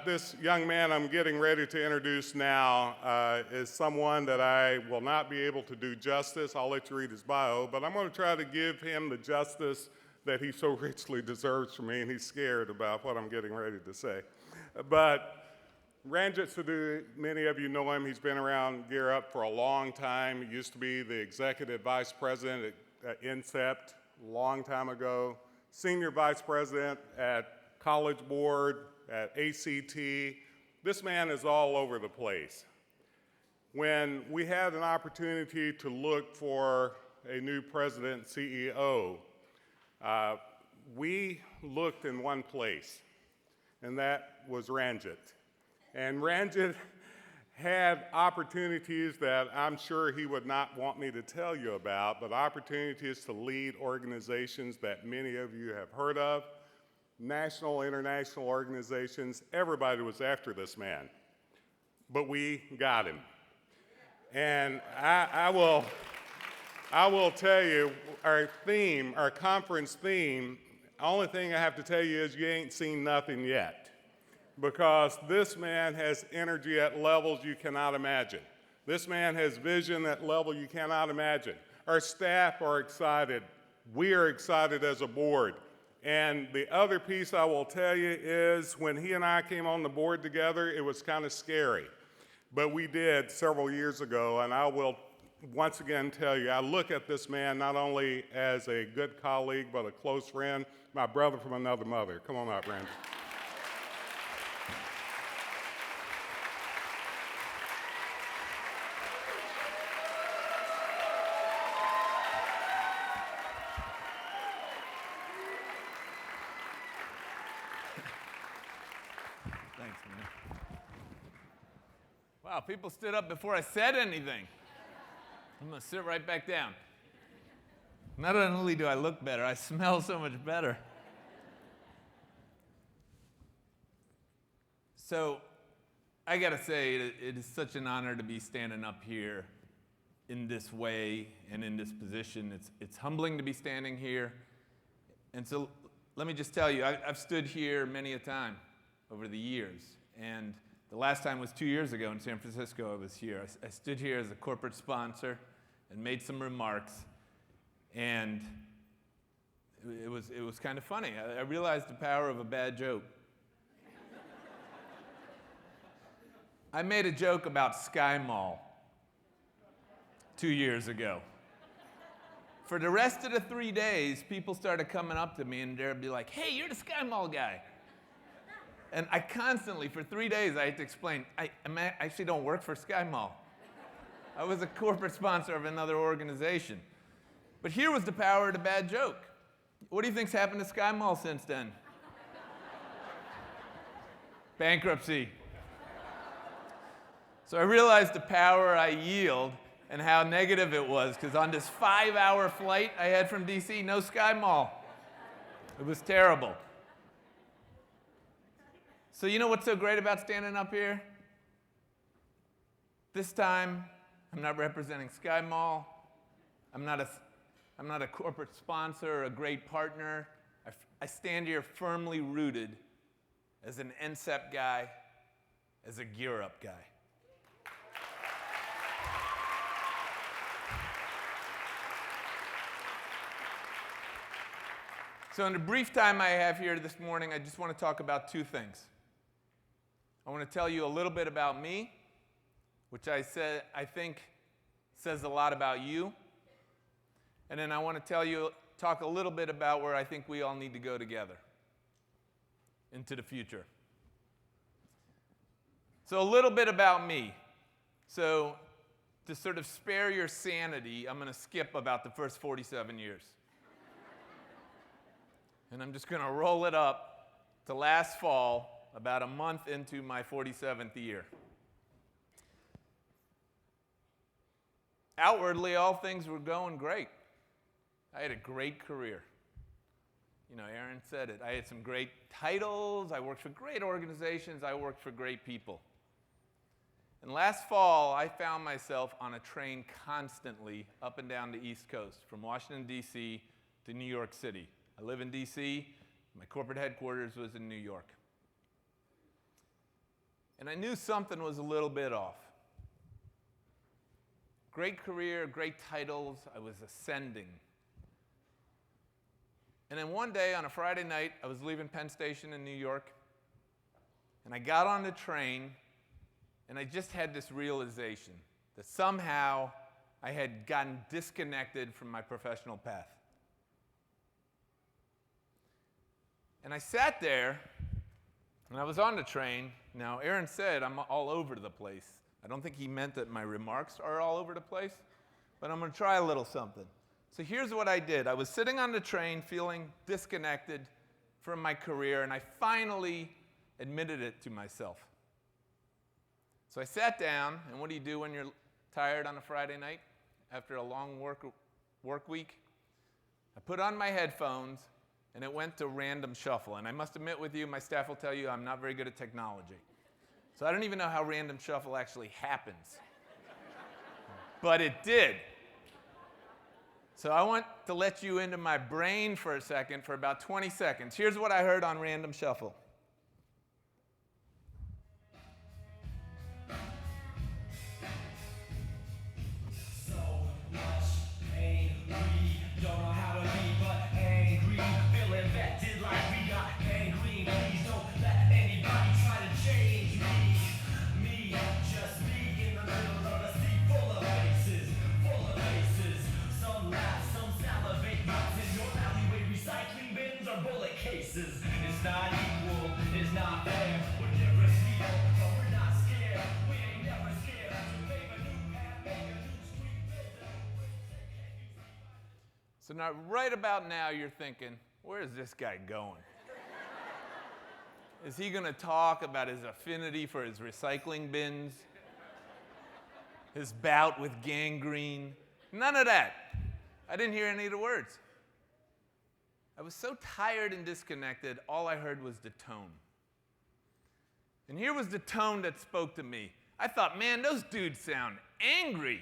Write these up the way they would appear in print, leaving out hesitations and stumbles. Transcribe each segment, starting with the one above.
This young man I'm getting ready to introduce now is someone that I will not be able to do justice. I'll let you read his bio, but I'm going to try to give him the justice that he so richly deserves from me, and he's scared about what I'm getting ready to say. But Ranjit Sidhu, many of you know him. He's been around Gear Up for a long time. He used to be the executive vice president at NCCEP a long time ago, senior vice president at College Board, at ACT. This man is all over the place. When we had an opportunity to look for a new president and CEO, we looked in one place, and that was Ranjit. And Ranjit had opportunities that I'm sure he would not want me to tell you about, but opportunities to lead organizations that many of you have heard of, national, international organizations. Everybody was after this man, but we got him. And I will tell you, our theme, our conference theme, the only thing I have to tell you is you ain't seen nothing yet, because this man has energy at levels you cannot imagine. This man has vision at level you cannot imagine. Our staff are excited. We are excited as a board. And the other piece I will tell you is when he and I came on the board together, it was kind of scary. But we did several years ago, and I will once again tell you, I look at this man not only as a good colleague, but a close friend, my brother from another mother. Come on out, Randy. Thanks, man. Wow, people stood up before I said anything. I'm going to sit right back down. Not only do I look better, I smell so much better. So, I got to say, it is such an honor to be standing up here in this way and in this position. It's humbling to be standing here. And so, let me just tell you, I've stood here many a time over the years. And the last time was 2 years ago in San Francisco. I was here. I stood here as a corporate sponsor and made some remarks. And it was kind of funny. I realized the power of a bad joke. I made a joke about Sky Mall 2 years ago. For the rest of the 3 days, people started coming up to me and they'd be like, "Hey, you're the Sky Mall guy." And I constantly, for 3 days, I had to explain, I actually don't work for Sky Mall. I was a corporate sponsor of another organization. But here was the power of the bad joke. What do you think's happened to Sky Mall since then? Bankruptcy. So I realized the power I yield and how negative it was, because on this 5-hour flight I had from DC, no Sky Mall. It was terrible. So you know what's so great about standing up here? This time, I'm not representing Sky Mall. I'm not a corporate sponsor or a great partner. I stand here firmly rooted as an NCCEP guy, as a Gear Up guy. So in the brief time I have here this morning, I just want to talk about two things. I want to tell you a little bit about me, which I think says a lot about you. And then I want to talk a little bit about where I think we all need to go together into the future. So a little bit about me. So to sort of spare your sanity, I'm going to skip about the first 47 years. And I'm just going to roll it up to last fall, about a month into my 47th year. Outwardly, all things were going great. I had a great career. You know, Aaron said it. I had some great titles. I worked for great organizations. I worked for great people. And last fall, I found myself on a train constantly up and down the East Coast, from Washington, D.C. to New York City. I live in D.C. My corporate headquarters was in New York. And I knew something was a little bit off. Great career, great titles, I was ascending. And then one day on a Friday night, I was leaving Penn Station in New York, and I got on the train, and I just had this realization that somehow I had gotten disconnected from my professional path. And I sat there, and I was on the train. Now, Aaron said I'm all over the place. I don't think he meant that my remarks are all over the place, but I'm going to try a little something. So here's what I did. I was sitting on the train feeling disconnected from my career, and I finally admitted it to myself. So I sat down, and what do you do when you're tired on a Friday night after a long work week? I put on my headphones, and it went to random shuffle. And I must admit with you, my staff will tell you I'm not very good at technology. So I don't even know how random shuffle actually happens. But it did. So I want to let you into my brain for a second, for about 20 seconds. Here's what I heard on random shuffle. It's not equal, it's not fair. We're never scared, but we're not scared. We ain't never scared to make a new path, make a new street, build a new bridge. So now, right about now, you're thinking, where is this guy going? Is he going to talk about his affinity for his recycling bins? His bout with gangrene? None of that. I didn't hear any of the words. I was so tired and disconnected, all I heard was the tone. And here was the tone that spoke to me. I thought, man, those dudes sound angry.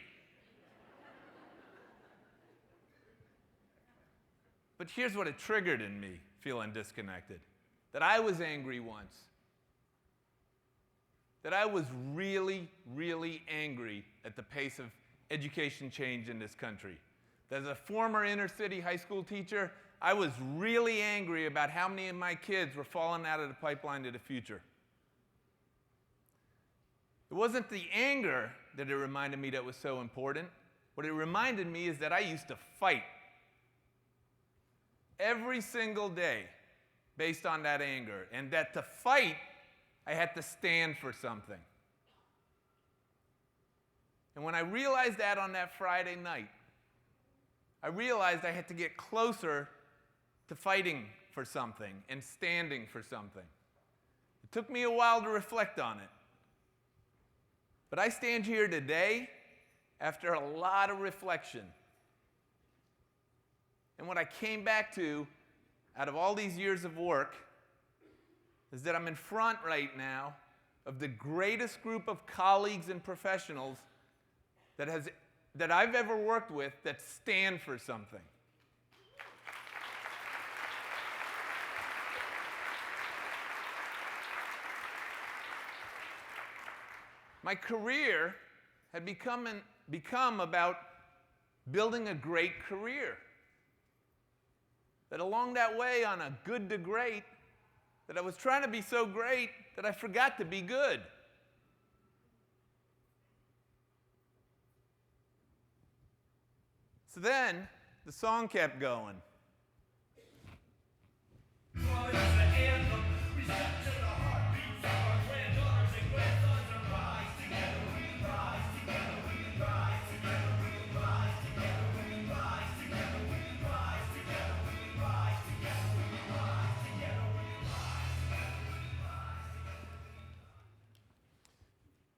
But here's what it triggered in me, feeling disconnected. That I was angry once. That I was really, really angry at the pace of education change in this country. That as a former inner city high school teacher, I was really angry about how many of my kids were falling out of the pipeline to the future. It wasn't the anger that it reminded me that was so important. What it reminded me is that I used to fight every single day based on that anger, and that to fight, I had to stand for something. And when I realized that on that Friday night, I realized I had to get closer to fighting for something and standing for something. It took me a while to reflect on it. But I stand here today after a lot of reflection. And what I came back to out of all these years of work is that I'm in front right now of the greatest group of colleagues and professionals that I've ever worked with that stand for something. My career had become about building a great career. That along that way, on a good to great, that I was trying to be so great that I forgot to be good. So then, the song kept going.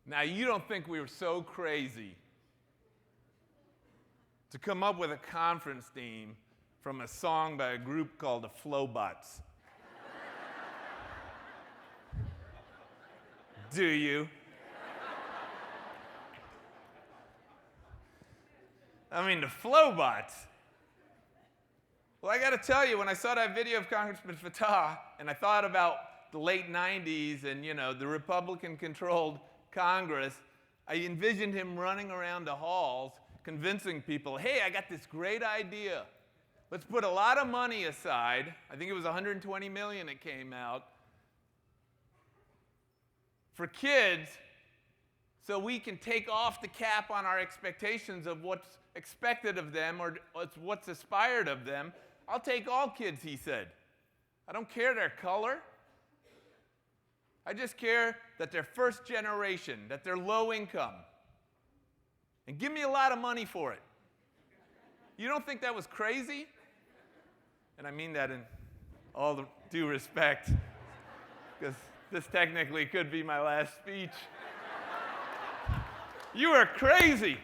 Now, you don't think we were so crazy to come up with a conference theme from a song by a group called the Flowbots. Do you? I mean, the Flowbots. Well, I got to tell you, when I saw that video of Congressman Fattah and I thought about the late 90s and, the Republican-controlled Congress, I envisioned him running around the halls convincing people, hey, I got this great idea. Let's put a lot of money aside. I think it was $120 million it came out for kids so we can take off the cap on our expectations of what's expected of them or what's aspired of them. I'll take all kids, he said. I don't care their color. I just care that they're first generation, that they're low income. And give me a lot of money for it. You don't think that was crazy? And I mean that in all the due respect, because this technically could be my last speech. You are crazy.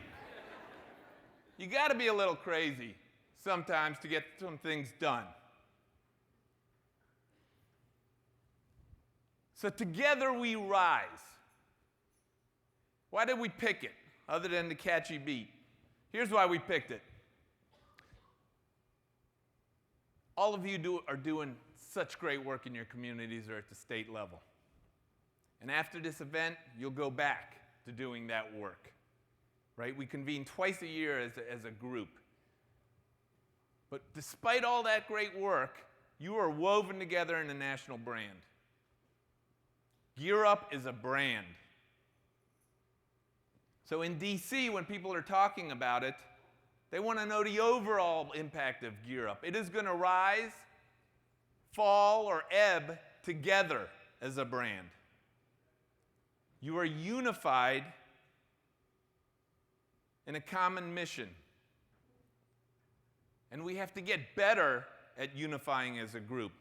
You got to be a little crazy sometimes to get some things done. So together we rise. Why did we pick it, other than the catchy beat? Here's why we picked it. All of you are doing such great work in your communities or at the state level. And after this event, you'll go back to doing that work. Right? We convene twice a year as a group. But despite all that great work, you are woven together in a national brand. Gear Up is a brand. So in DC, when people are talking about it, they want to know the overall impact of Gear Up. It is going to rise, fall, or ebb together as a brand. You are unified in a common mission. And we have to get better at unifying as a group.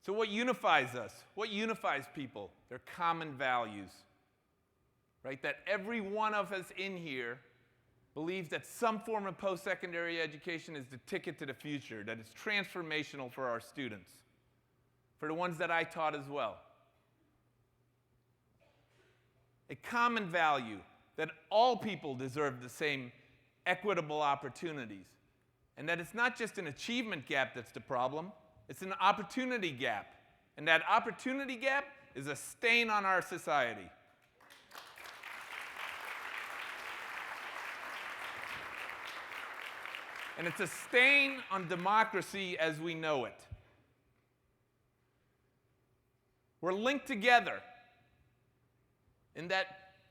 So what unifies us? What unifies people? They're common values. Right? That every one of us in here believes that some form of post-secondary education is the ticket to the future, that it's transformational for our students, for the ones that I taught as well. A common value that all people deserve the same equitable opportunities, and that it's not just an achievement gap that's the problem, it's an opportunity gap. And that opportunity gap is a stain on our society. And it's a stain on democracy as we know it. We're linked together in that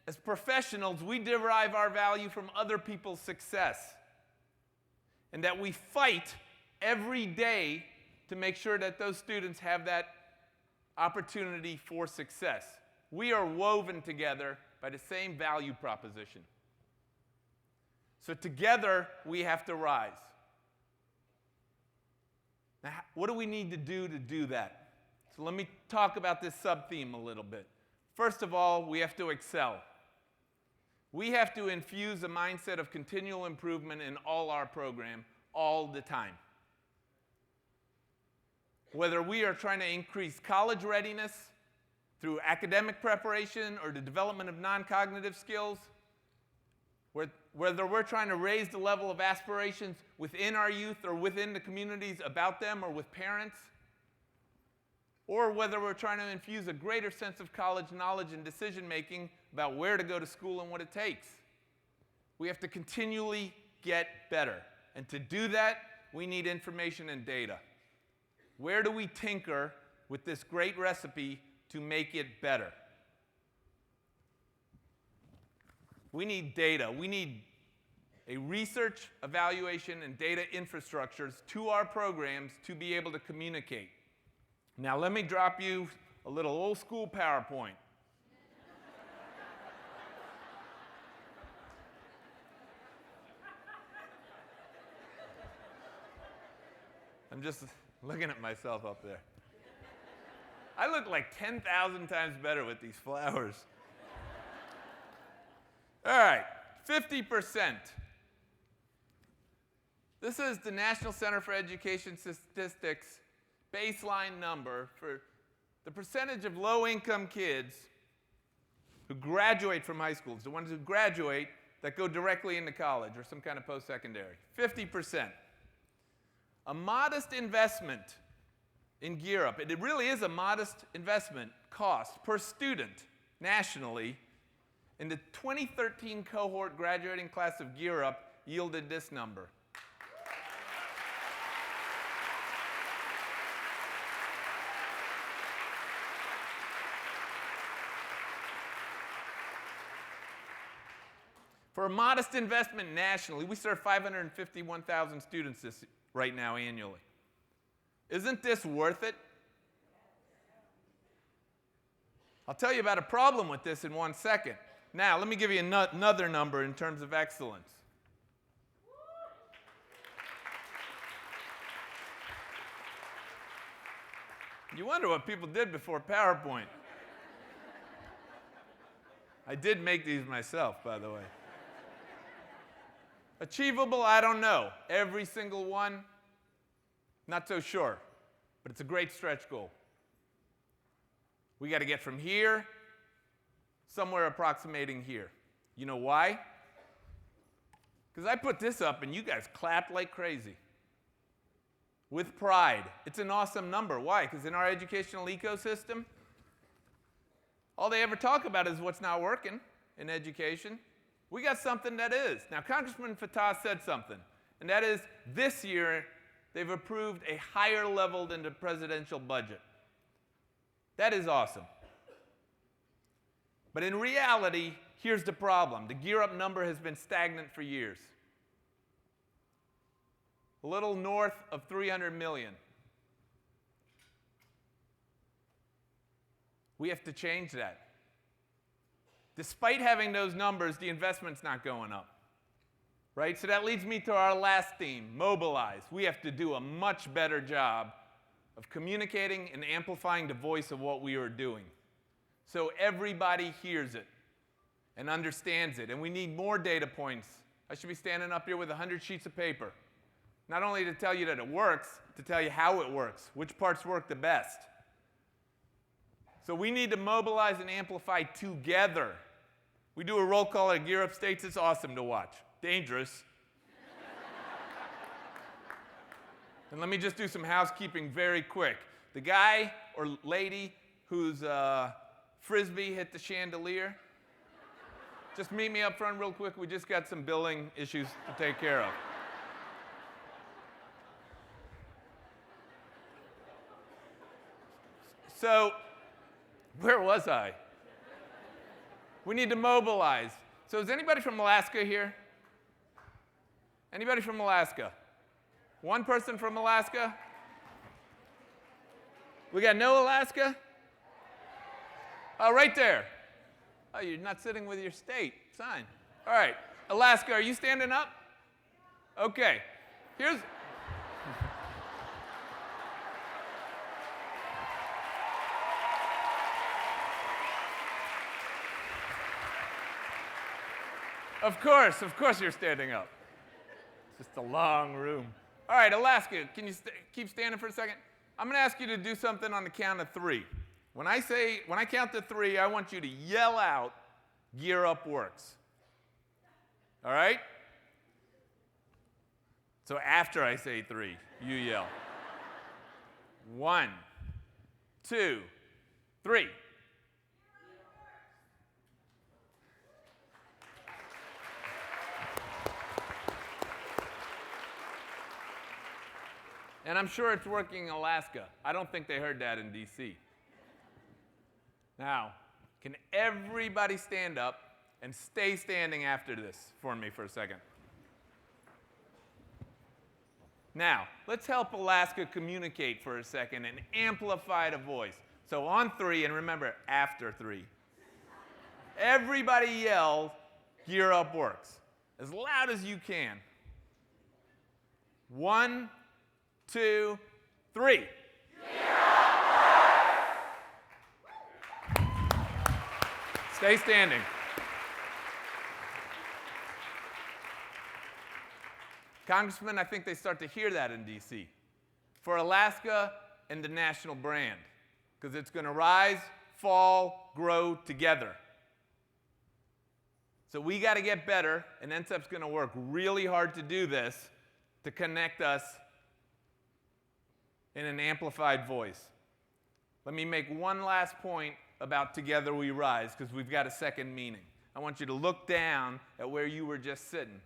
as professionals, we derive our value from other people's success. And that we fight every day to make sure that those students have that opportunity for success. We are woven together by the same value proposition. So together, we have to rise. Now, what do we need to do that? So let me talk about this sub-theme a little bit. First of all, we have to excel. We have to infuse a mindset of continual improvement in all our program all the time. Whether we are trying to increase college readiness through academic preparation or the development of non-cognitive skills, whether we're trying to raise the level of aspirations within our youth or within the communities about them or with parents, or whether we're trying to infuse a greater sense of college knowledge and decision-making about where to go to school and what it takes. We have to continually get better. And to do that, we need information and data. Where do we tinker with this great recipe to make it better? We need data. We need a research, evaluation, and data infrastructures to our programs to be able to communicate. Now let me drop you a little old school PowerPoint. I'm just looking at myself up there. I look like 10,000 times better with these flowers. All right, 50%. This is the National Center for Education Statistics baseline number for the percentage of low-income kids who graduate from high schools, the ones who graduate that go directly into college or some kind of post-secondary. 50%. a modest investment in Gear Up. It really is a modest investment cost per student nationally. In the 2013 cohort graduating class of Gear Up yielded this number. For a modest investment nationally, we serve 551,000 students right now annually. Isn't this worth it? I'll tell you about a problem with this in 1 second. Now, let me give you another number in terms of excellence. You wonder what people did before PowerPoint. I did make these myself, by the way. Achievable, I don't know. Every single one, not so sure. But it's a great stretch goal. We got to get from here, somewhere approximating here. You know why? Because I put this up and you guys clapped like crazy. With pride. It's an awesome number. Why? Because in our educational ecosystem, all they ever talk about is what's not working in education. We got something that is. Now, Congressman Fatah said something, and that is this year they've approved a higher level than the presidential budget. That is awesome. But in reality, here's the problem. The Gear Up number has been stagnant for years. A little north of 300 million. We have to change that. Despite having those numbers, the investment's not going up. Right? So that leads me to our last theme, mobilize. We have to do a much better job of communicating and amplifying the voice of what we are doing, so everybody hears it and understands it. And we need more data points. I should be standing up here with 100 sheets of paper, not only to tell you that it works, to tell you how it works, which parts work the best. So we need to mobilize and amplify together. We do a roll call at Gear Up States. It's awesome to watch. Dangerous. And let me just do some housekeeping very quick. The guy or lady whose frisbee hit the chandelier, just meet me up front real quick. We just got some billing issues to take care of. So, where was I? We need to mobilize. So is anybody from Alaska here? Anybody from Alaska? One person from Alaska? We got no Alaska? Oh, right there. Oh, you're not sitting with your state sign. All right. Alaska, are you standing up? Okay. Here's... Of course you're standing up. It's just a long room. All right, Alaska, can you keep standing for a second? I'm going to ask you to do something on the count of 3. When I count to 3, I want you to yell out, Gear Up Works. All right? So after I say 3, you yell. 1, 2, 3. And I'm sure it's working in Alaska. I don't think they heard that in D.C. Now, can everybody stand up and stay standing after this for me for a second? Now, let's help Alaska communicate for a second and amplify the voice. So on 3, and remember, after 3, everybody yell, Gear Up Works, as loud as you can. 1, 2, 3. Stay standing. Congressman, I think they start to hear that in D.C. for Alaska and the national brand, because it's going to rise, fall, grow together. So we got to get better, and NCCEP's going to work really hard to do this, to connect us in an amplified voice. Let me make one last point about Together We Rise, because we've got a second meaning. I want you to look down at where you were just sitting.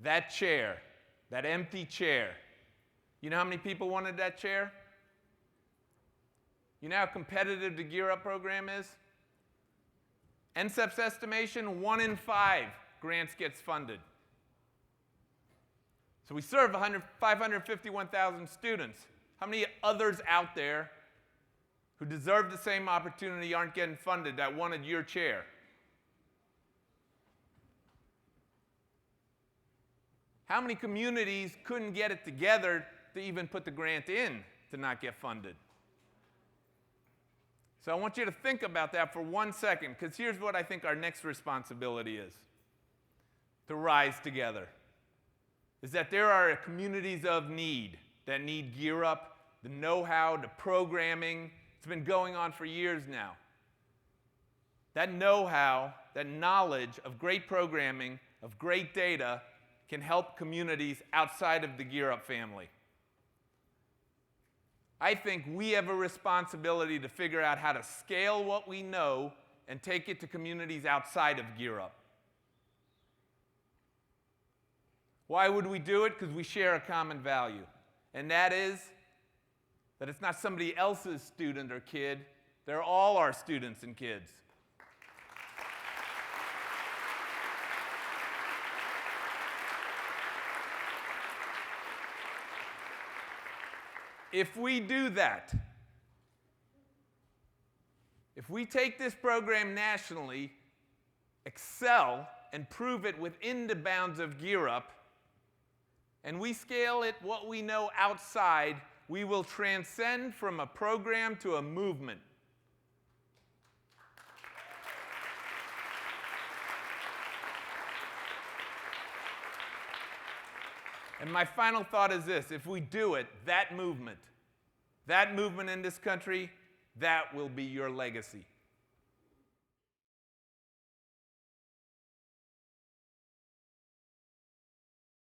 That chair, that empty chair. You know how many people wanted that chair? You know how competitive the Gear Up program is? NCCEP's estimation, 1 in 5 grants gets funded. So we serve 551,000 students. How many others out there who deserve the same opportunity aren't getting funded that wanted your chair? How many communities couldn't get it together to even put the grant in to not get funded? So I want you to think about that for 1 second, because here's what I think our next responsibility is: to rise together. Is that there are communities of need that need Gear Up, the know-how, the programming. It's been going on for years now. That know-how, that knowledge of great programming, of great data, can help communities outside of the Gear Up family. I think we have a responsibility to figure out how to scale what we know and take it to communities outside of Gear Up. Why would we do it? Because we share a common value, and that is that it's not somebody else's student or kid, they're all our students and kids. If we do that, if we take this program nationally, excel, and prove it within the bounds of Gear Up, and we scale it what we know outside, we will transcend from a program to a movement. And my final thought is this: if we do it, that movement in this country, that will be your legacy.